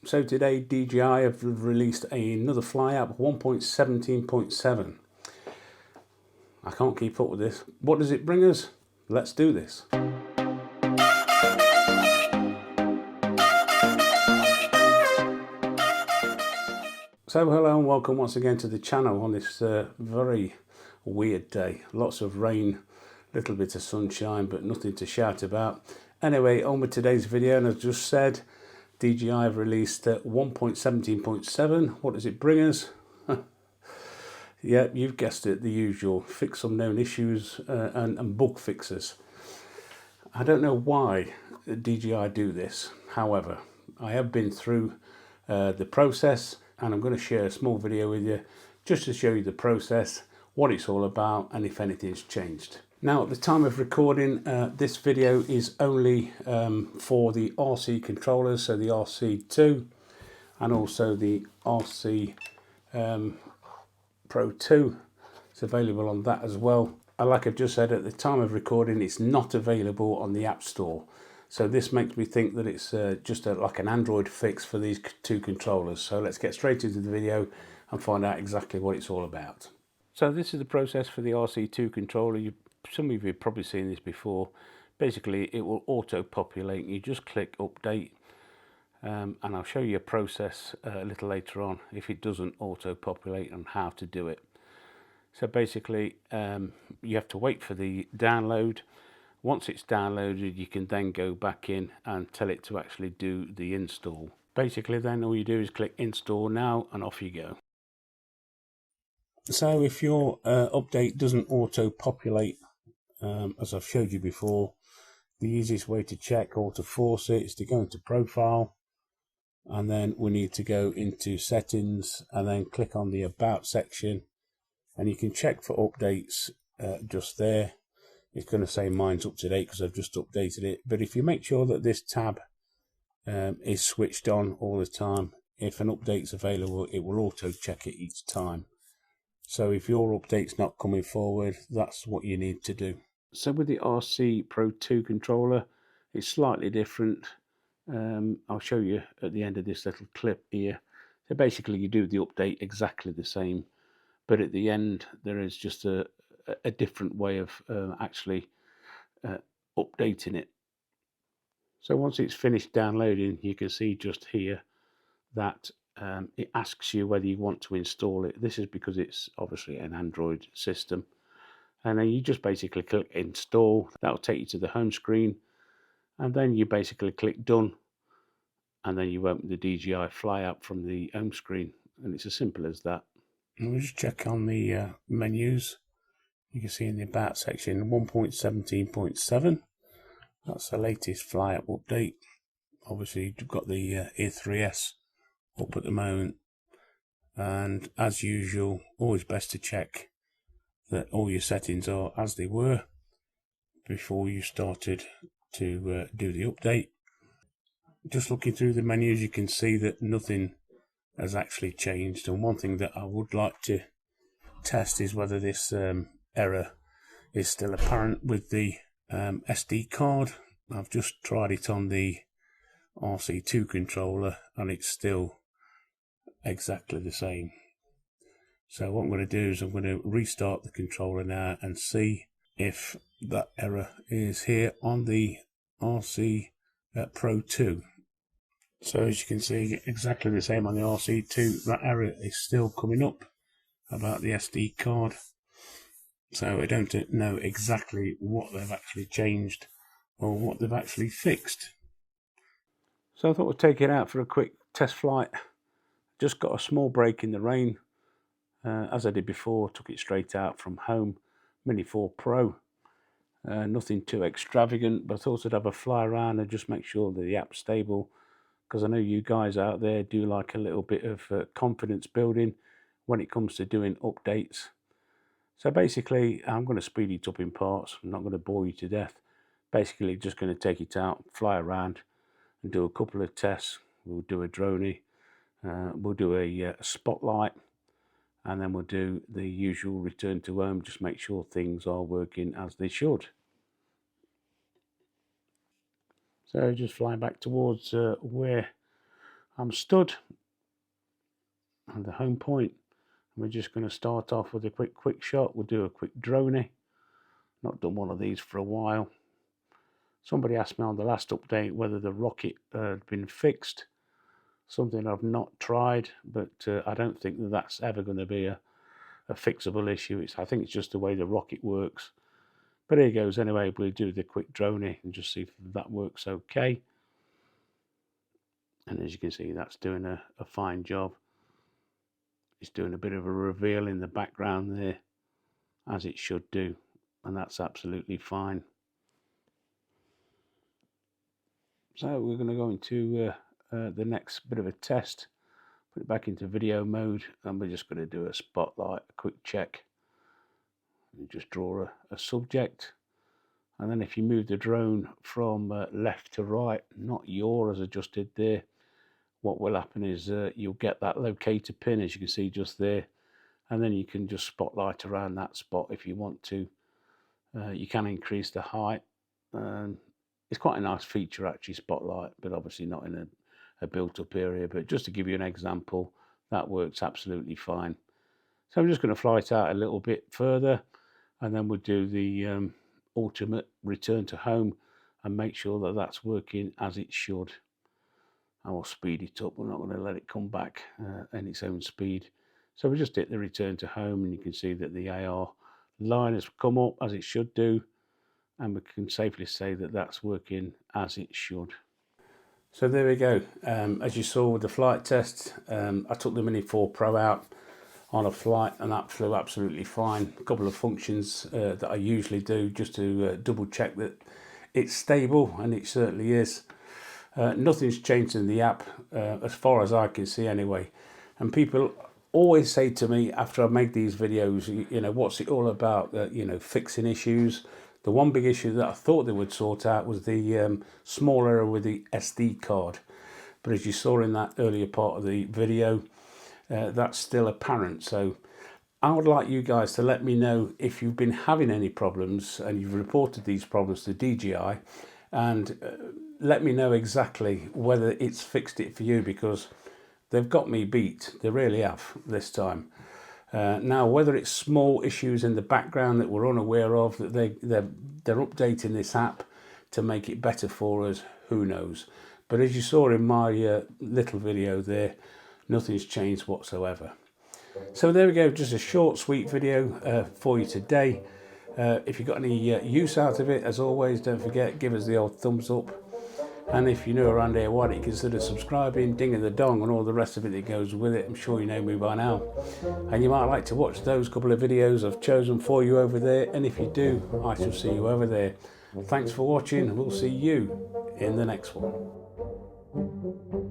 So today DJI have released another Fly App 1.17.7. I can't keep up with this. What does it bring us? Let's do this. So hello and welcome once again to the channel on this very weird day. Lots of rain, little bit of sunshine, but nothing to shout about. Anyway, on with today's video, and as just said, DJI have released 1.17.7. What does it bring us? Yeah, you've guessed it, the usual. Fix some known issues and bug fixes. I don't know why DJI do this. However, I have been through the process, and I'm going to share a small video with you just to show you the process, what it's all about, and if anything's changed. Now, at the time of recording, this video is only for the RC controllers, so the RC2 and also the RC Pro 2. It's available on that as well. And like I've just said, at the time of recording, it's not available on the App Store. So this makes me think that it's just like an Android fix for these two controllers. So let's get straight into the video and find out exactly what it's all about. So this is the process for the RC2 controller. Some of you have probably seen this before. Basically, it will auto-populate. You just click update, and I'll show you a process a little later on if it doesn't auto-populate and how to do it. So basically, you have to wait for the download. Once it's downloaded, you can then go back in and tell it to actually do the install. Basically, then all you do is click install now, and off you go. So if your update doesn't auto-populate, as I've showed you before, the easiest way to check or to force it is to go into profile, and then we need to go into settings and then click on the about section, and you can check for updates just there. It's going to say mine's up to date because I've just updated it, but if you make sure that this tab is switched on all the time, if an update's available, it will auto check it each time. So if your update's not coming forward, that's what you need to do. So with the RC Pro 2 controller, it's slightly different. I'll show you at the end of this little clip here. So basically you do the update exactly the same, but at the end there is just a different way of actually updating it. So once it's finished downloading, you can see just here that it asks you whether you want to install it. This is because it's obviously an Android system, and then you just basically click install. That'll take you to the home screen, and then you basically click done, and then you open the DJI Fly App from the home screen, and it's as simple as that. And we'll just check on the menus. You can see in the about section 1.17.7. that's the latest Fly App update. Obviously you've got the Ear 3S up at the moment, and as usual, always best to check that all your settings are as they were before you started to do the update. Just looking through the menus, you can see that nothing has actually changed, and one thing that I would like to test is whether this error is still apparent with the SD card. I've just tried it on the RC2 controller and it's still exactly the same. So what I'm going to do is I'm going to restart the controller now and see if that error is here on the RC Pro 2. So as you can see, exactly the same on the RC2. That error is still coming up about the SD card. So I don't know exactly what they've actually changed or what they've actually fixed. So I thought we'd take it out for a quick test flight. Just got a small break in the rain. As I did before, took it straight out from home. Mini 4 Pro. Nothing too extravagant, but I thought I'd have a fly around and just make sure that the app's stable, because I know you guys out there do like a little bit of confidence building when it comes to doing updates. So basically, I'm going to speed it up in parts. I'm not going to bore you to death. Basically, just going to take it out, fly around, and do a couple of tests. We'll do a droney, we'll do a spotlight, and then we'll do the usual return to home. Just make sure things are working as they should. So just flying back towards where I'm stood at the home point. We're just going to start off with a quick shot. We'll do a quick droney. Not done one of these for a while. Somebody asked me on the last update whether the rocket had been fixed. Something I've not tried, but I don't think that that's ever going to be a fixable issue. I think it's just the way the rocket works. But here goes anyway. We'll do the quick droney and just see if that works okay. And as you can see, that's doing a fine job. It's doing a bit of a reveal in the background there, as it should do, and that's absolutely fine. So we're going to go into the next bit of a test, put it back into video mode, and we're just going to do a spotlight, a quick check. You just draw a subject, and then if you move the drone from left to right, not your as I just did there, what will happen is you'll get that locator pin, as you can see just there, and then you can just spotlight around that spot if you want to. You can increase the height. It's quite a nice feature actually, spotlight, but obviously not in a built-up area. But just to give you an example, that works absolutely fine. So I'm just going to fly it out a little bit further, and then we'll do the ultimate return to home and make sure that that's working as it should. I will speed it up. We're not going to let it come back in its own speed. So we just hit the return to home, and you can see that the AR line has come up as it should do, and we can safely say that that's working as it should. So there we go. As you saw with the flight test, I took the Mini 4 Pro out on a flight, and that flew absolutely fine. A couple of functions that I usually do just to double check that it's stable, and it certainly is. Nothing's changed in the app as far as I can see anyway. And people always say to me after I make these videos, you know, what's it all about? You know, fixing issues. The one big issue that I thought they would sort out was the small error with the SD card. But as you saw in that earlier part of the video, that's still apparent. So I would like you guys to let me know if you've been having any problems and you've reported these problems to DJI, and let me know exactly whether it's fixed it for you, because they've got me beat. They really have this time. Now, whether it's small issues in the background that we're unaware of, that they're updating this app to make it better for us, who knows. But as you saw in my little video there, nothing's changed whatsoever. So there we go, just a short, sweet video for you today. If you got any use out of it, as always, don't forget, give us the old thumbs up. And if you're new around here, why don't you consider subscribing, dinging the dong, and all the rest of it that goes with it. I'm sure you know me by now. And you might like to watch those couple of videos I've chosen for you over there. And if you do, I shall see you over there. Thanks for watching. We'll see you in the next one.